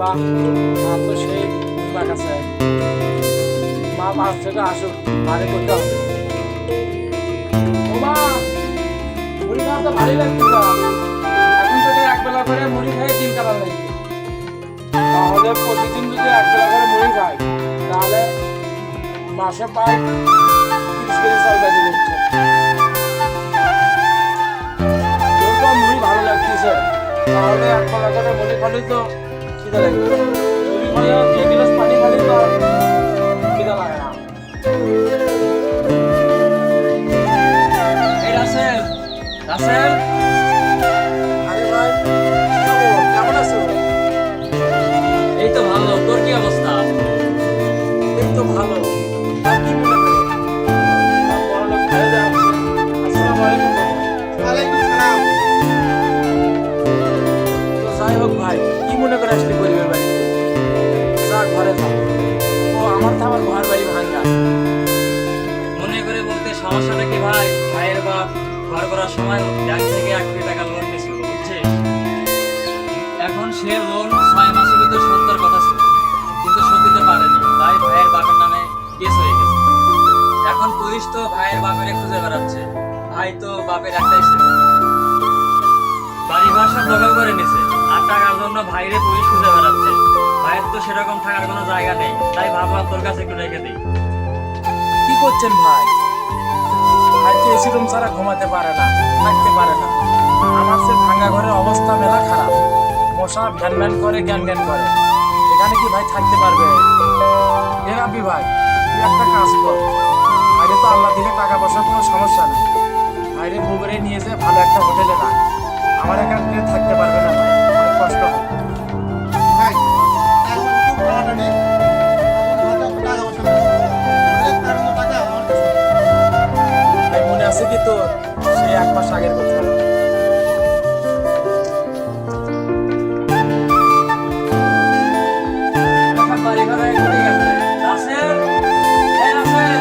বাহ, মা তো সেই বুঝবার কাছে। মা বাস থেকে আসুক, মারে করতে হবে। ও মা, মুড়ি খাওয়া তো ভালোই লাগছে। এখন থেকে এক বেলা করে মুড়ি খাই দিন কাটার লাগবে। তাহলে প্রতিদিন যদি এক বেলা করে মুড়ি খাই, তাহলে মাসে প্রায় 30 কেজি চাল বেঁচে দিচ্ছে। তো মুড়ি ভালো লাগতেছে, তাহলে এক বেলা করে মুড়ি খালি তো খিদে লাগবে। মুড়ি খালে 2 গ্লাস পানি খালি তো খিদে লাগে না। এই রাসেল, রাসেল, আরে ভাই, কেমন আছো? এই তো ভালো। তোর কি অবস্থা? এই তো ভালো। আর কি মনে করে? বড়লোক হয়ে যাচ্ছে। আসসালামু আলাইকুম বাবা। ওয়ালাইকুম সালাম। তো যাই হোক ভাই, কি মনে করে আসলি পরিবার বাড়িতে? যা ঘরে যা। ও আমার তো আমার ঘর বাড়ি ভাঙ্গা। মনে করে বলতে সমস্যা নাকি ভাই? ভাইয়ের বাপ ঘর করার সময় ব্যাংক থেকে 1 কোটি টাকা লোন নিয়েছিল, বুঝছিস? এখন সে লোন 6 মাসের ভিতর শোধ দেওয়ার কথা ছিল, কিন্তু শোধ দিতে পারেনি। তাই ভাইয়ের বাপের নামে কেস হয়ে গেছে। এখন পুলিশ তো ভাইয়ের বাপের খুঁজে বেড়াচ্ছে। ভাই তো বাপের একটাই ছিল, বাড়ি ঘর সব দখল করে নিছে, আর টাকার জন্য ভাইরে পুলিশ খুঁজে বেড়াচ্ছে। ভাইয়ের তো সেরকম থাকার কোনো জায়গা নেই, তাই ভাবলাম তোর কাছে একটু রেখে দিই। কি করছেন ভাই? ভাই তো এসি রুম ছাড়া ঘুমাতে পারে না, থাকতে পারে না। আমার সে ভাঙ্গা ঘরের অবস্থা মেলা খারাপ। মশা ভ্যান ভ্যান করে, জ্ঞান জ্ঞান করে। এখানে কি ভাই থাকতে পারবে? এ রাবি ভাই, তুই একটা কাজ কর। ভাইরে তো আল্লাহ দিলে টাকা পয়সার কোনো সমস্যা নেই। ভাইরে মুগরে নিয়ে যে ভালো একটা হোটেলে রাখ। আমার এখানে থাকতে পারবে না ভাই, অনেক কষ্ট হবে। ভাই, এখন খুব টানাটানি। এখন হাতে টাকা পয়সা নেই। অনেক টাকার টাকা আমার কাছে নেই। ভাই মনে আছে কি তোর সেই 1 মাস আগের কথা? এখন বাড়ি ঘর হয়ে ঘুরে গেছে। রাসেল, এই রাসেল,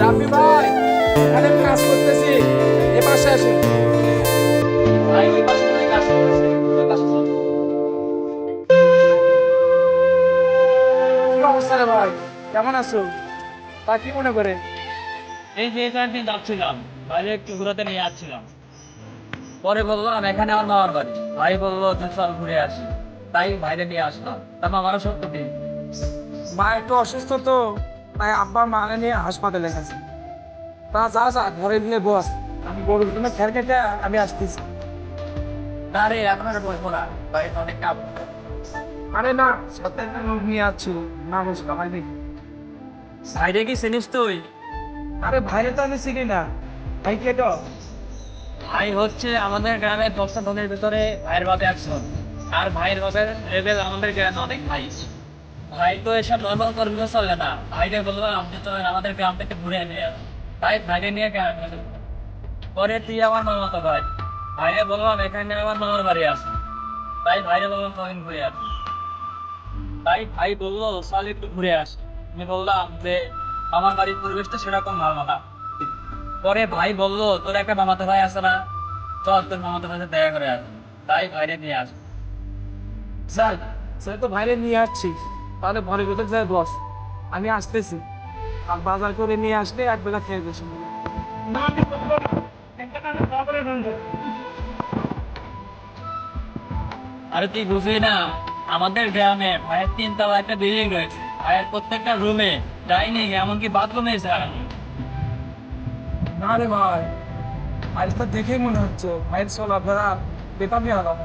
রাবি ভাই, এখানে আমি কাজ করতেছি, এ পাশে আসেন। ভাই ওই পাশে থেকে কাজ করতেছে, ওই পাশে চল। কি অবস্থা রে ভাই, কেমন আছো? তা কি মনে করে? এই যে একদিন যাচ্ছিলাম, বাইরে একটু ঘুরাতে নিয়ে যাচ্ছিলাম। পরে বললাম এখানে আমার মামার বাড়ি। ভাই বললো তুই চল ঘুরে আসি, তাই বাইরে নিয়ে আসলাম। তার মামারও সত্য দিন। মা একটু অসুস্থ তো, তাই আব্বা মাকে নিয়ে হাসপাতালে গেছে। তা যা যা ঘরে নিয়ে বস, আমি গরুর জন্য খের কেটে আমি আসতেছি। না রে, এখন আর বলবো না, বাইরে অনেক কাপ। আরে না, সাথে একটা লোক নিয়ে আসছি, না বুঝতে ভাই দেখি। ভাইরে কি চিনিস তুই? আরে ভাইরে তো আমি চিনি না। ভাই কে তো? ভাই হচ্ছে আমাদের গ্রামের 10টা ধনের ভিতরে ভাইয়ের বাপে 100, আর ভাইয়ের বাপের লেভেল আমাদের গ্রামে অনেক ভাই। ভাই তো এসব নর্মাল কর্মীরা চলে না। ভাইরে বলবো আপনি তো আমাদের গ্রাম থেকে ঘুরে নিয়ে, তাই ভাইরে নিয়ে গেল। পরে তুই আমার মামা তো ভাই, ভাইরে বললাম এখানে আমার মামার বাড়ি আছে, তাই ভাইরে বললাম কদিন ঘুরে আস। তাই ভাই বললো চল একটু ঘুরে আস। আমি বললাম যে আমার বাড়ির পরিবেশটা সেরকম ভালো না। পরে ভাই বললো তোর একটা মামাতো ভাই আছে না, চল তোর মামাতো ভাইয়ের সাথে দেখা করে আস। তাই ভাইরে নিয়ে আস। স্যার, স্যার তো ভাইরে নিয়ে আসছি, তাহলে ঘরের ভিতর যাই বস, আমি আসতেছি। আর বাজার করে নিয়ে আসলে এক বেলা খেয়ে গেছি। আরে তুই বুঝলি না, আমাদের গ্রামে ভাইয়ের 3 তলা একটা বিল্ডিং রয়েছে। ভাইয়ের প্রত্যেকটা রুমে, ডাইনিং, এমনকি বাথরুমে এসে না রে ভাই, আজ তো দেখেই মনে হচ্ছে ভাইয়ের চলাফেরা বেতামি আলাম।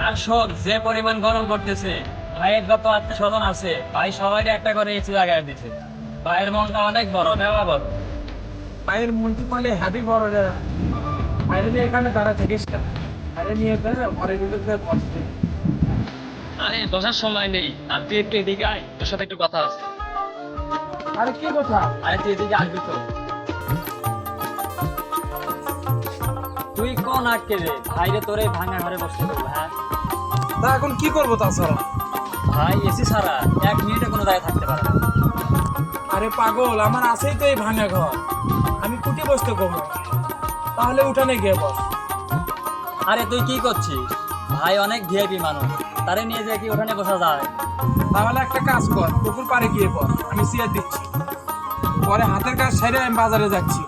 আর শোন, যে পরিমাণ গরম করতেছে, ভাইয়ের যত আত্মীয় স্বজন আছে, ভাই সবাই একটা করে এসি লাগাই দিচ্ছে। ভাইয়ের মনটা অনেক বড়, মেলা বড়। ভাইয়ের মন্ত্রী পালে হ্যাপি বড় যায়। ভাইরে নিয়ে এখানে দাঁড়া থাকিস না, ভাইরে নিয়ে ঘরের ভিতর যাই বসতে। আরে বসার সময় নেই, আর তুই একটু এদিকে আয়, তোর সাথে একটু কথা আছে। আরে কি কথা? আরে তুই এদিকে আসবি তো? তুই কোন আটকে রে? ভাইরে তোরে ভাঙা ঘরে বসতে দেবো? হ্যাঁ তা এখন কি করবো তাছাড়া? ভাই, এসি ছাড়া 1 মিনিটে কোনো জায়গায় থাকতে পারে না। আরে পাগল, আমার আছেই তো এই ভাঙা ঘর, আমি কুটি বসতে করবো। তাহলে উঠানে গিয়ে বস। আরে তুই কি করছিস? ভাই অনেক ভিআইপি মানুষ, তারে নিয়ে যে কি ওখানে বসা যায়? তাহলে একটা কাজ কর, পুকুর পাড়ে গিয়ে পর, আমি চেয়ার দিচ্ছি। পরে হাতের কাজ সেরে আমি বাজারে যাচ্ছি।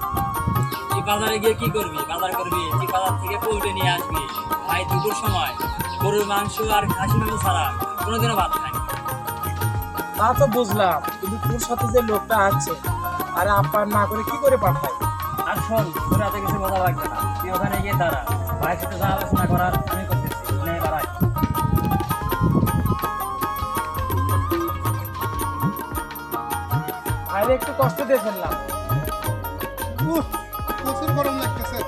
এই বাজারে গিয়ে কি করবি? বাজার করবি কি বাজার থেকে পোল্ট্রি নিয়ে আসবি? ভাই দুপুর সময় গরুর মাংস আর খাসি মাংস ছাড়া কোনোদিনও ভাত খাই। তা তো বুঝলাম, কিন্তু তোর সাথে যে লোকটা আছে, আরে আপ্যায়ন না করে কি করে পাঠায়? আর শোন, তোর হাতে কিছু কথা লাগবে না, তুই ওখানে গিয়ে দাঁড়া, ভাইয়ের সাথে যা আলোচনা করার আমি করতেছি, নে দাঁড়াই। ভাইরে একটু কষ্ট দিয়ে ফেললাম। উফ, প্রচুর গরম লাগতেছে।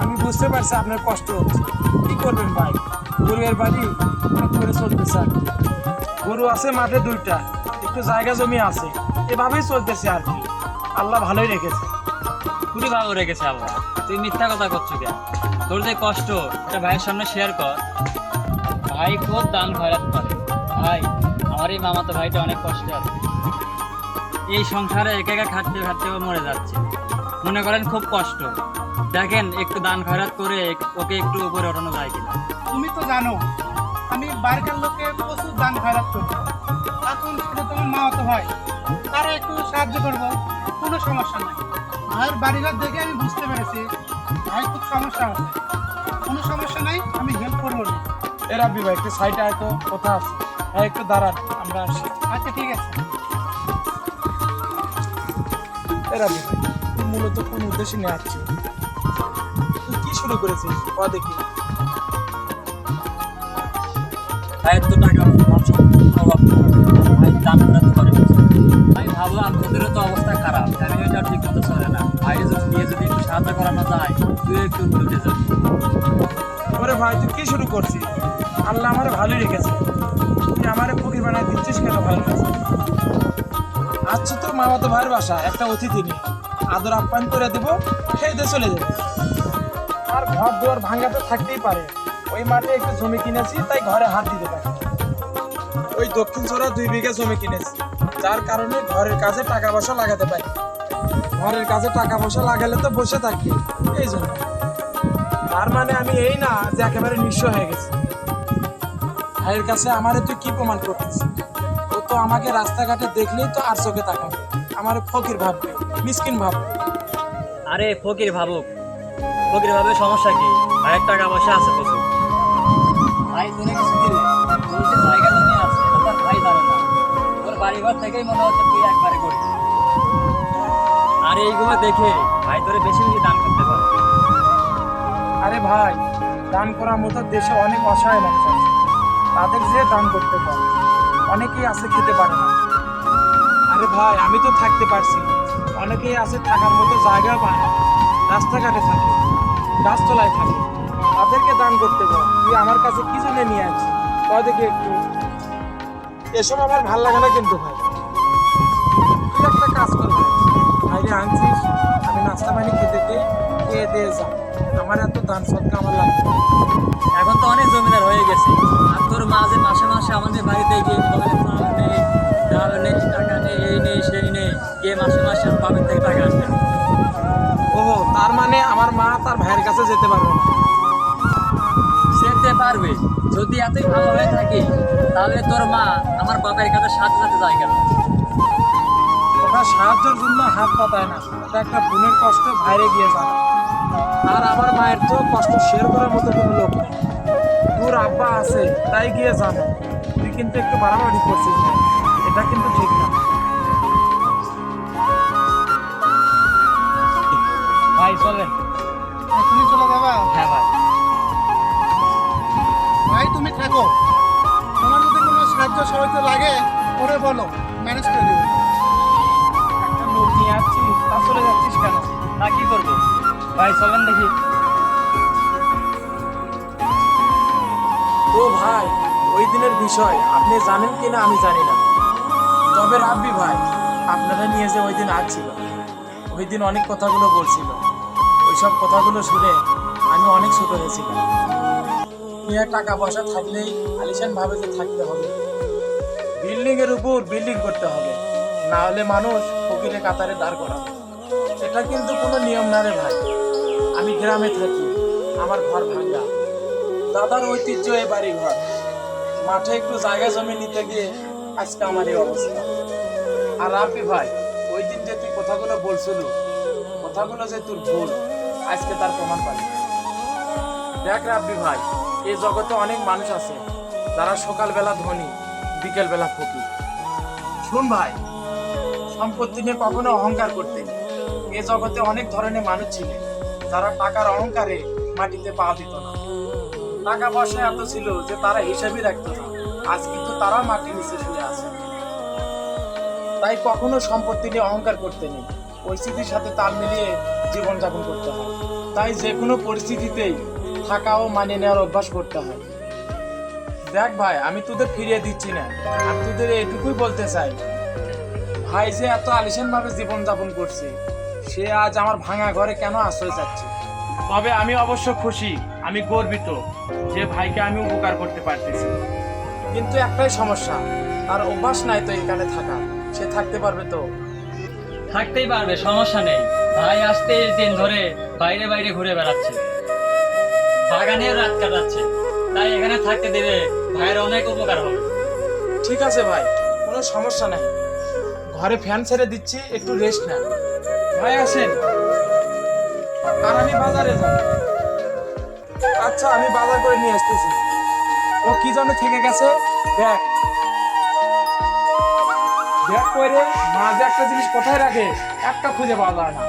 আমি বুঝতে পারছি আপনার কষ্ট হচ্ছে, কি করবেন ভাই, গরুয়ের বাড়ি করে চলতেছে আর কি। গরু আছে মাঠে 2টা, একটু জায়গা জমি আছে, এভাবেই চলতেছে আর কি। আল্লাহ ভালোই রেখেছে। খুবই ভালো রেখেছে আল্লাহ। তুই মিথ্যা কথা করছিস কেন? তোর যে কষ্ট এটা ভাইয়ের সামনে শেয়ার কর। ভাই খুব দান খয়রাত করে। ভাই, আমার এই মামাতো ভাইটা অনেক কষ্টে আছে, এই সংসারে একা একা খাটতে খাটতে ও মরে যাচ্ছে। মনে করেন খুব কষ্ট, দেখেন একটু দান খয়রাত করে ওকে একটু উপরে ওঠানো যায় কিনা। তুমি তো জানো আমি বাড়ির লোকে প্রচুর দান খয়রাত করবো, এখন সেটা তোমার মা হতে হয়, তারা একটু সাহায্য করবো, কোনো সমস্যা নাই। ভাইয়ের বাড়িঘর দেখে আমি বুঝতে পেরেছি ভাই খুব সমস্যা আছে, কোনো সমস্যা নাই, আমি হেল্প করবো না। এ রাব্বি ভাই একটু সাইডে হয়তো কথা আছে, হ্যাঁ একটু দাঁড়ান, আমরা আসি। আচ্ছা ঠিক আছে। এ রাব্বি ভাই, তুই মূলত কোন উদ্দেশ্যে নিয়ে আসছিস? তুই কি শুরু করেছিস ও দেখি। ভাইয়ের তো টাকা অভাব, ভাই দান খয়রাত করে। ভাই ভাবলাম তোদেরও তো অবস্থা খারাপ, ফ্যামিলিটা ঠিক মতো চলে না, ভাই যদি একটু সাহায্য করানো যায়, তুই একটু বলতে যাবি। ওরে ভাই তুই কি শুরু করছিস? আল্লাহ আমার ভালোই রেখেছে, তুই আমারে ফকির বানায় দিচ্ছিস কেন ভাই? আচ্ছা তোর মামাতো ভাইয়ের বাসা, একটা অতিথি নিয়ে আদর আপ্যায়ন করে দেবো, খেয়ে দিয়ে চলে যাবে। আর ঘর দুয়ার ভাঙ্গা তো থাকতেই পারে, ওই মাঠে একটু জমি কিনেছি, তাই ঘরে হাত দিতে পারি। ওই দক্ষিণ চোরা 2 বিঘা জমি কিনেছি, যার কারণে ঘরের কাজে টাকা পয়সা লাগাতে পারি। ঘরের কাজে টাকা পয়সা লাগালে তো বসে থাকবে, এই জন্য। তার মানে আমি এই না যে একেবারে নিঃস্ব হয়ে গেছি। ভাইয়ের কাছে আমারে তুই কি প্রমাণ করতেছিস? ও তো আমাকে রাস্তাঘাটে দেখলেই তো আর চোখে তাকাবে, আমারে ফকির ভাববে, মিসকিন ভাববে। আরে ফকির ভাবুক, ফকির ভাবে সমস্যা কি? ভাইয়ের টাকা পয়সা আছে প্রচুর। ভাই তোরে কিছু দিলে তোর যে জায়গা জমি আছে এটা তো আর ভাই জানে না, তোর বাড়িঘর থেকেই মনে হচ্ছে তুই একবারে করিস। আর এইগুলো দেখে ভাই তোরে বেশি বেশি দান করতে পারে। আরে ভাই, দান করার মতো দেশে অনেক অসহায় মানুষ আছে, তাদের যে দান করতে পারে, অনেকেই আছে খেতে পারে না। আরে ভাই আমি তো থাকতে পারছি, অনেকেই আছে থাকার মতো জায়গা পায় না, রাস্তাঘাটে থাকে, গাছতলায় থাকে, তাদেরকে দান করতে পার। তুই আমার কাছে কি জন্য নিয়ে আসছিস কয় দেখি একটু? এসব আমার ভাল লাগে না কিন্তু ভাই। তুই একটা কাজ কর ভাই, বাইরে আনছিস, আমি নাস্তা পানি খেতে দিয়ে খেয়ে দিয়ে যা, আমার এত দান সৎকা আমার লাগবে না। এখন তো অনেক জমিদার হয়ে গেছে, আর তোর মা যে মাসে মাসে আমাদের বাড়িতে গিয়ে বলে চাল নেই, ডাল নেই, টাকা নেই, এই নেই সেই নেই, গিয়ে মাসে মাসে বাপের থেকে টাকা আসবে। ও তার মানে আমার মা তার ভাইয়ের কাছে যেতে পারবে না? যেতে পারবে, যদি এতই ভালো হয়ে থাকে তাহলে তোর মা আমার বাপের কাছে সাথে সাথে যায় কেন? ওটা সাহায্যের জন্য হাত পাতায় না, ওটা একটা বোনের কষ্ট ভাইরে গিয়ে জানা। আর আমার মায়ের তো কষ্ট শেয়ার করার মতো কোনো লোক নেই, তোর আব্বা আছে তাই গিয়ে জানো। তুই কিন্তু একটু বাড়াবাড়ি করছিস না, এটা কিন্তু ঠিক না। ভাই চলেন। এখনই চলে যাবা? হ্যাঁ ভাই। ভাই তুমি থাকো, তোমার যদি কোনো সাহায্য সহায়তা লাগে ওরে বলো, ম্যানেজ করে দেবো। একটা লোক নিয়ে আসছিস, তা চলে যাচ্ছিস কেন? না কি করবো ভাই, চলেন দেখি। ও ভাই, ওই দিনের বিষয় আপনি জানেন কিনা আমি জানি না, তবে রাব্বি ভাই আপনারা নিয়ে যে ওই দিন আসছিল, ওই দিন অনেক কথাগুলো বলছিল, ওইসব কথাগুলো শুনে আমি অনেক ছোট হয়েছিলাম। নিয়ে টাকা পয়সা থাকলেই আলিশান ভাবে যে থাকতে হবে, বিল্ডিং এর উপর বিল্ডিং করতে হবে, না হলে মানুষ ফকিরে কাতারে দাঁড় করাবে। এটা কিন্তু কোনো নিয়ম না রে ভাই। আমি গ্রামে থাকি, আমার ঘর ভাঙ্গা, দাদার ঐতিহ্য এই বাড়ি ঘর, মাঠে একটু জায়গা জমি নিতে গিয়ে আজকে আমার এই অবস্থা। আর রাব্বি ভাই, ওই দিন যে তুই কথাগুলো বলছিল, কথাগুলো যে তোর ভুল, আজকে তার প্রমাণ পাবি। দেখ রাব্বি ভাই, এই জগতে অনেক মানুষ আছে যারা সকালবেলা ধনী, বিকেলবেলা ফকির। শুন ভাই, সম্পত্তি নিয়ে কখনো অহংকার করতে নেই। এ জগতে অনেক ধরনের মানুষ ছিলেন যারা টাকার অহংকারে মাটিতে পা দিত না। টাকা পয়সা এত ছিল যে তারা হিসাবই রাখতো না। আজ কিন্তু তারা মাটির নিচে শুয়ে আছে। তাই কখনো সম্পত্তি নিয়ে অহংকার করতে নেই, পরিস্থিতির সাথে তাল মিলিয়ে জীবনযাপন করতে হয়। তাই যে কোনো পরিস্থিতিতেই থাকা ও মানিয়ে নেওয়ার অভ্যাস করতে হয়। দেখ ভাই, আমি তোদের ফিরিয়ে দিচ্ছি না, আমি তোদের এটুকুই বলতে চাই, ভাই যে এত আলিশান ভাবে জীবনযাপন করছে, সে আজ আমার ভাঙা ঘরে কেন আশ্রয় চাচ্ছে। তবে আমি অবশ্য খুশি, আমি গর্বিত যে ভাইকে আমি উপকার করতে পারতেছি। কিন্তু একটাই সমস্যা, তার অভ্যাস নাই তো এখানে থাকা। সে থাকতে পারবে তো? থাকতেই পারবে, সমস্যা নেই। ভাই আসতে দিন ধরে বাইরে বাইরে ঘুরে বেড়াচ্ছে, বাগানের রাত কাটাচ্ছে, তাই এখানে থাকতে দেবে, ভাইয়ের অনেক উপকার হবে। ঠিক আছে ভাই, কোনো সমস্যা নাই। ঘরে ফ্যান ছেড়ে দিচ্ছি, একটু রেস্ট নেন। ভাই আসেন। আর আমি বাজারে যাব। আচ্ছা, আমি বাজার করে নিয়ে আসতেছি। ও কি জন্য থেকে গেছে, দেখ দেখ করে মাঝে একটা জিনিস কোথায় রাখে, একটা খুঁজে পাওয়া যায় না।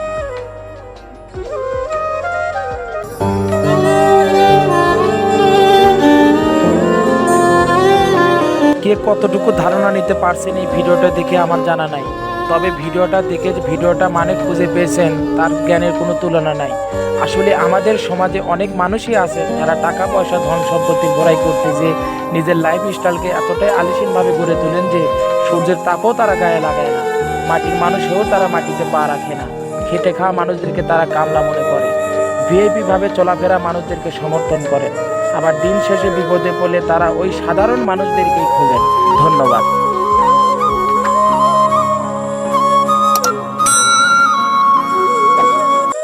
কে কতটুকু ধারণা নিতে পারছেন এই ভিডিওটা দেখে আমার জানা নাই, তবে ভিডিওটা দেখে যে ভিডিওটা মানে খুঁজে পেয়েছেন তার জ্ঞানের কোনো তুলনা নাই। আসলে আমাদের সমাজে অনেক মানুষই আছে যারা টাকা পয়সা ধন সম্পত্তির বড়াই করতে যে নিজের লাইফ স্টাইলকে এতটাই আলিশানভাবে গড়ে তোলেন যে সূর্যের তাপও তারা গায়ে লাগায় না, মাটির মানুষ হয়েও তারা মাটিতে পা রাখে না, খেটে খাওয়া মানুষদেরকে তারা কামলা মনে করে, ভিআইপি ভাবে চলাফেরা মানুষদেরকে সমর্থন করেন, আবার দিন শেষে বিপদে পড়লে তারা ওই সাধারণ মানুষদেরকেই খোঁজেন। ধন্যবাদ।